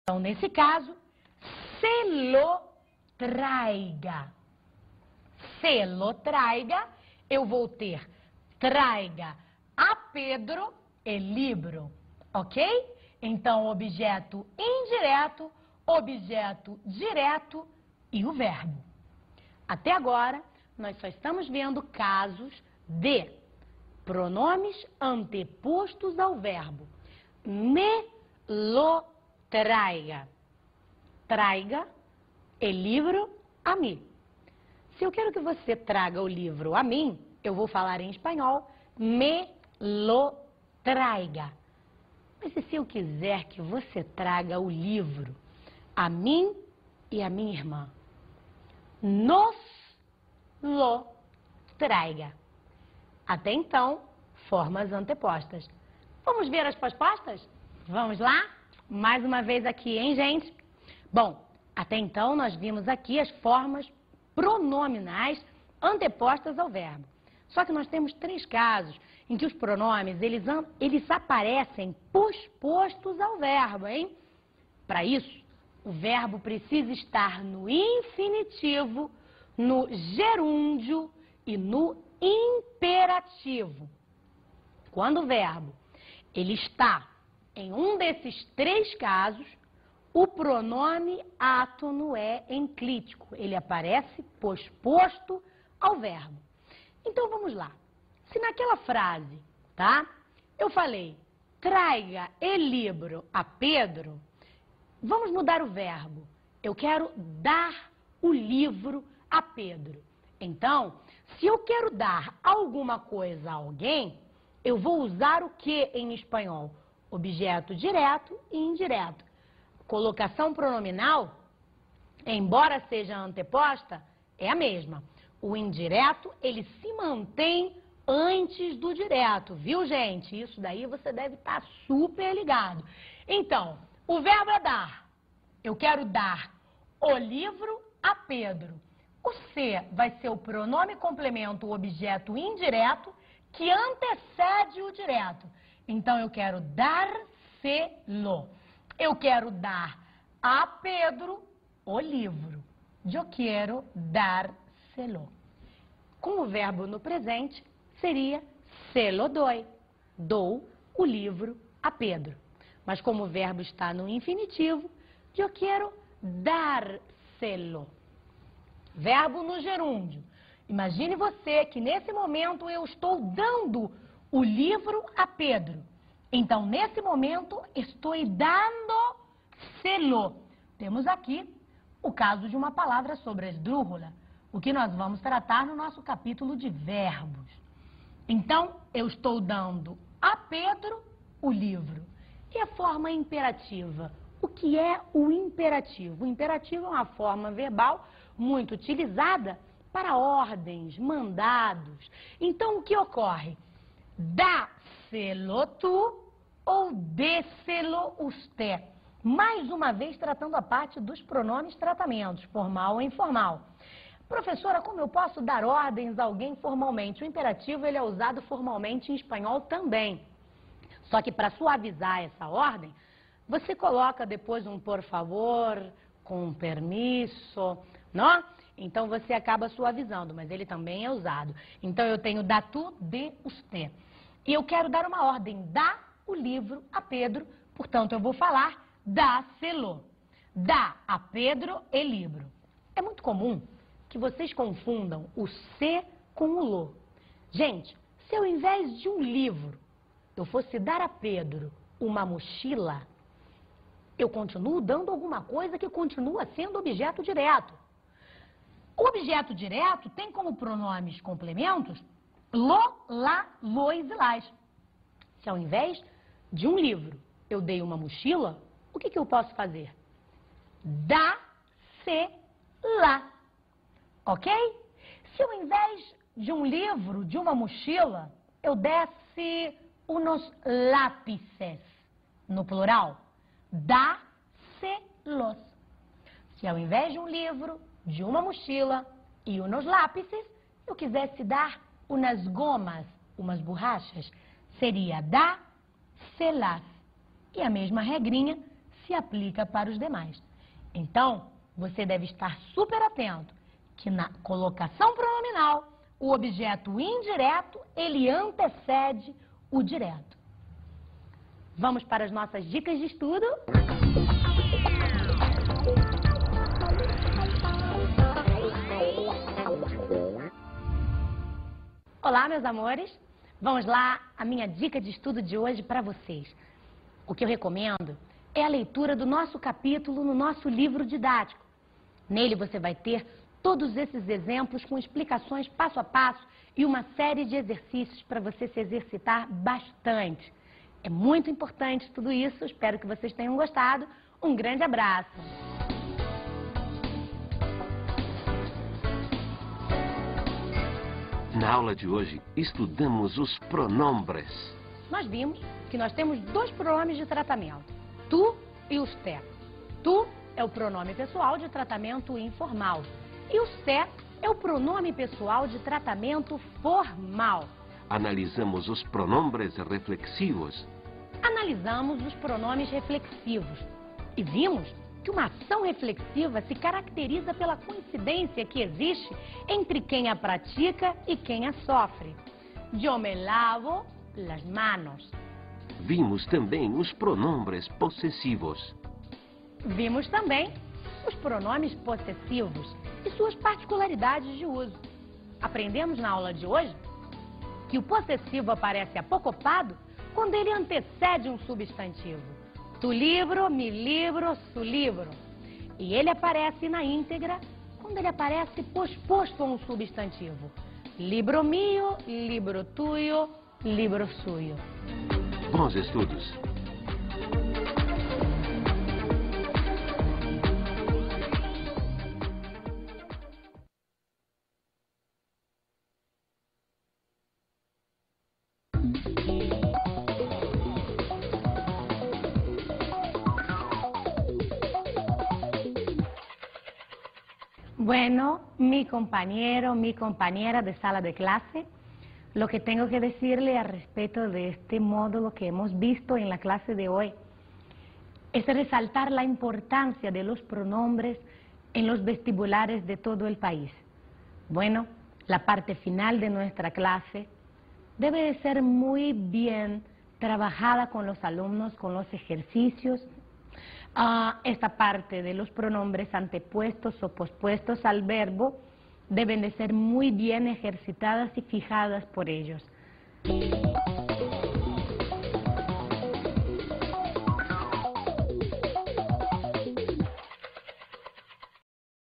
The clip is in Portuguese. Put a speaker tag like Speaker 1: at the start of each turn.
Speaker 1: Então, nesse caso, se lo traiga. Se lo traiga, eu vou ter traiga a Pedro el libro, ok? Então, objeto indireto, objeto direto e o verbo. Até agora, nós só estamos vendo casos de pronomes antepostos ao verbo. Me lo traiga. Traiga el libro a mim. Se eu quero que você traga o livro a mim, eu vou falar em espanhol, me lo traiga. Mas e se eu quiser que você traga o livro a mim e a minha irmã? Nos lo traiga. Até então, formas antepostas. Vamos ver as pospostas? Vamos lá? Mais uma vez aqui, hein, gente? Bom, até então nós vimos aqui as formas pronominais antepostas ao verbo. Só que nós temos 3 casos em que os pronomes, eles aparecem pospostos ao verbo, hein? Para isso, o verbo precisa estar no infinitivo, no gerúndio e no imperativo. Quando o verbo ele está em um desses 3 casos, o pronome átono é enclítico. Ele aparece posposto ao verbo. Então vamos lá. Se naquela frase, tá? Eu falei, traiga el libro a Pedro, vamos mudar o verbo. Eu quero dar o livro a Pedro. Então, se eu quero dar alguma coisa a alguém, eu vou usar o que em espanhol? Objeto direto e indireto. Colocação pronominal, embora seja anteposta, é a mesma. O indireto, ele se mantém antes do direto, viu, gente? Isso daí você deve estar super ligado. Então, o verbo é dar. Eu quero dar o livro a Pedro. O se vai ser o pronome complemento, o objeto indireto, que antecede o direto. Então, eu quero dar-se-lo. Eu quero dar a Pedro o livro. Eu quero dar-se-lo. Com o verbo no presente, seria se lo doy. Dou o livro a Pedro. Mas como o verbo está no infinitivo, eu quero dar-se-lo. Verbo no gerúndio. Imagine você que nesse momento eu estou dando o livro a Pedro. Então, nesse momento, estou dando-se-lo. Temos aqui o caso de uma palavra sobre a esdrújula, o que nós vamos tratar no nosso capítulo de verbos. Então, eu estou dando a Pedro o livro. E a forma imperativa? O que é o imperativo? O imperativo é uma forma verbal muito utilizada para ordens, mandados. Então, o que ocorre? Dá-se-lo tu ou dê-se-lo usted. Mais uma vez, tratando a parte dos pronomes tratamentos, formal ou informal. Professora, como eu posso dar ordens a alguém formalmente? O imperativo ele é usado formalmente em espanhol também. Só que para suavizar essa ordem, você coloca depois um por favor, com permisso, não? Então você acaba suavizando, mas ele também é usado. Então eu tenho dá tu, de usted. E eu quero dar uma ordem, dá o livro a Pedro, portanto eu vou falar dá-se-lo. Dá a Pedro el libro. É muito comum que vocês confundam o se com o lo. Gente, se ao invés de um livro eu fosse dar a Pedro uma mochila, eu continuo dando alguma coisa que continua sendo objeto direto. O objeto direto tem como pronomes complementos lo, lá, lois e las. Se ao invés de um livro eu dei uma mochila, o que eu posso fazer? Dá-se-lá. Ok? Se ao invés de um livro, de uma mochila, eu desse unos lápices, no plural, dá-se-los. Se ao invés de um livro, de uma mochila e unos lápices, eu quisesse dar umas gomas, umas borrachas, seria dá-se-las. E a mesma regrinha se aplica para os demais. Então, você deve estar super atento que na colocação pronominal, o objeto indireto, ele antecede o direto. Vamos para as nossas dicas de estudo? Olá, meus amores. Vamos lá, a minha dica de estudo de hoje para vocês. O que eu recomendo é a leitura do nosso capítulo no nosso livro didático. Nele você vai ter todos esses exemplos com explicações passo a passo e uma série de exercícios para você se exercitar bastante. É muito importante tudo isso, espero que vocês tenham gostado. Um grande abraço!
Speaker 2: Na aula de hoje, estudamos os pronombres.
Speaker 1: Nós vimos que nós temos dois pronomes de tratamento, tu e os te. Tu é o pronome pessoal de tratamento informal e os te é o pronome pessoal de tratamento formal.
Speaker 2: Analisamos os pronombres reflexivos.
Speaker 1: Analisamos os pronomes reflexivos e vimos que uma ação reflexiva se caracteriza pela coincidência que existe entre quem a pratica e quem a sofre. Yo me lavo las manos.
Speaker 2: Vimos também os pronombres possessivos.
Speaker 1: Vimos também os pronomes possessivos e suas particularidades de uso. Aprendemos na aula de hoje que o possessivo aparece apocopado quando ele antecede um substantivo. Tu libro, mi libro, su libro. E ele aparece na íntegra quando ele aparece posposto a um substantivo. Libro mio, libro tuyo, libro suyo.
Speaker 2: Bons estudos!
Speaker 1: Bueno, mi compañero, mi compañera de sala de clase, lo que tengo que decirle al respecto de este módulo que hemos visto en la clase de hoy es resaltar la importancia de los pronombres en los vestibulares de todo el país. Bueno, la parte final de nuestra clase debe de ser muy bien trabajada con los alumnos, con los ejercicios. Esta parte de los pronombres antepuestos o pospuestos al verbo deben de ser muy bien ejercitadas y fijadas por ellos.